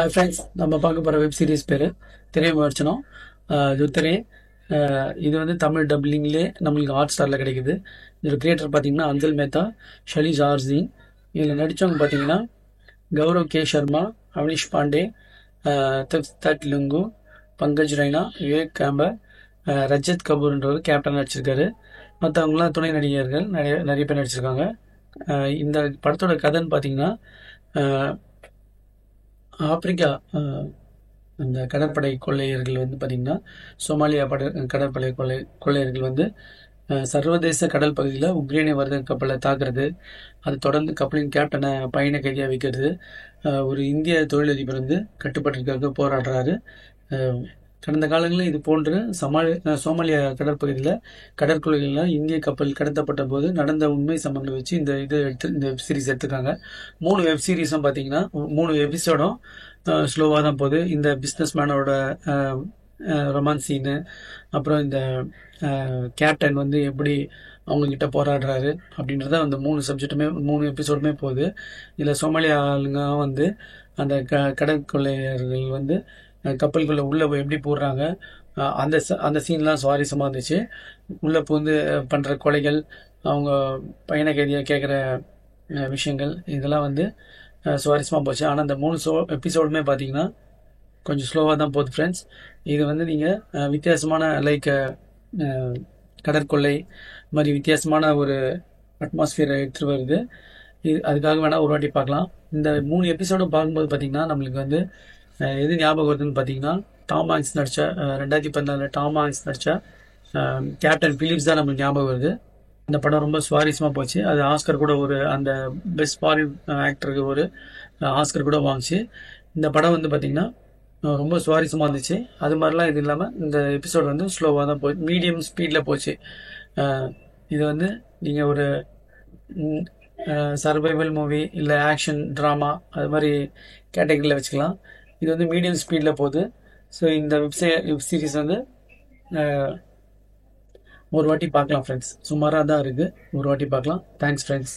Hi friends, நம்ம பார்க்க போகிற வெப் சீரிஸ் பேர் திரை விமர்சனம். துத்தரே. இது வந்து தமிழ் டப்ளிங்லேயே நம்மளுக்கு ஹாட் ஸ்டாரில் கிடைக்குது. இதோட கிரியேட்டர் பார்த்தீங்கன்னா அஞ்சல் மேத்தா, ஷலி ஜார்ஜின். இதில் நடித்தவங்க பார்த்தீங்கன்னா கௌரவ் கே சர்மா, அவனிஷ் பாண்டே, தட் லுங்கு, பங்கஜ் ரெய்னா, விவேக் கேம்பர், ரஜத் கபூர்ன்றவர் கேப்டன் நடிச்சிருக்காரு. மற்றவங்களாம் துணை நடிகர்கள் நிறைய நிறைய பேர் நடிச்சிருக்காங்க. இந்த படத்தோட கதைன்னு பார்த்தீங்கன்னா ஆப்பிரிக்கா அந்த கடற்படை கொள்ளையர்கள் வந்து பார்த்திங்கன்னா சோமாலியா கடற்படை கொள்ளையர்கள் வந்து சர்வதேச கடல் பகுதியில் உக்ரைனிய வர்த்தக கப்பலை தாக்குறது, அது தொடர்ந்து கப்பலின் கேப்டனை பயண கைதியாக வைக்கிறது. ஒரு இந்திய தொழிலதிபர் வந்து கட்டுப்பாட்டிற்காக போராடுறாரு. கடந்த காலங்களில் இது போன்று சோமாலியா கடற்பகுதியில் கடற்கொள்ளைகளில் இந்திய கப்பல் கடத்தப்பட்ட போது நடந்த உண்மை சம்பவங்களை வச்சு இந்த வெப் சீரிஸ் எடுத்துருக்காங்க. 3 வெப் சீரிஸும் பார்த்தீங்கன்னா 3 எபிசோடும் ஸ்லோவாக தான் போகுது. இந்த பிஸ்னஸ் மேனோட ரொமான்ஸ் சீனு, அப்புறம் இந்த கேப்டன் வந்து எப்படி அவங்கக்கிட்ட போராடுறாரு அப்படின்றத அந்த 3 எபிசோடுமே போகுது. இதில் சோமாலியா ஆளுங்க வந்து அந்த கடற்கொள்ளையர்கள் வந்து கப்பல்குள்ளே உள்ளே எப்படி போடுறாங்க, அந்த சீன்லாம் சுவாரஸ்யமாக இருந்துச்சு. உள்ளே பூந்து பண்ணுற கொலைகள், அவங்க பயண கைதியாக கேட்குற விஷயங்கள், இதெல்லாம் வந்து சுவாரஸ்யமாக போச்சு. ஆனால் அந்த 3 எபிசோடுமே பார்த்தீங்கன்னா கொஞ்சம் ஸ்லோவாக தான் போகுது ஃப்ரெண்ட்ஸ். இது வந்து நீங்கள் வித்தியாசமான கடற்கொள்ளை மாதிரி வித்தியாசமான ஒரு அட்மாஸ்பியரை எடுத்துகிட்டு வருது. அதுக்காக வேணால் ஒரு வாட்டி பார்க்கலாம். இந்த 3 எபிசோடும் பார்க்கும்போது பார்த்தீங்கன்னா நம்மளுக்கு வந்து எது ஞாபகம் வருதுன்னு பார்த்தீங்கன்னா டாம் ஹாங்க்ஸ் நடித்த 2014 டாம் ஹாங்க்ஸ் நடித்த கேப்டன் பிலிப்ஸ் தான் நம்மளுக்கு ஞாபகம் வருது. அந்த படம் ரொம்ப சுவாரஸ்யமாக போச்சு. அது ஆஸ்கர் கூட அந்த பெஸ்ட் ஃபாரின் ஆக்டருக்கு ஒரு ஆஸ்கர் கூட வாங்கிச்சு. இந்த படம் வந்து பார்த்திங்கன்னா ரொம்ப சுவாரஸ்யமாக இருந்துச்சு. அது மாதிரிலாம் இது இல்லாமல் இந்த எபிசோட் வந்து ஸ்லோவாக தான் போச்சு, மீடியம் ஸ்பீடில் போச்சு. இது வந்து நீங்கள் ஒரு சர்வைவல் மூவி இல்லை ஆக்ஷன் ட்ராமா அது மாதிரி கேட்டகரியில் வச்சுக்கலாம். இது வந்து மீடியம் ஸ்பீடில் போகுது. ஸோ இந்த வெப் சீரிஸ் வந்து ஒரு வாட்டி பார்க்கலாம் ஃப்ரெண்ட்ஸ். சுமாராக தான் இருக்குது, ஒரு வாட்டி பார்க்கலாம். Thanks friends.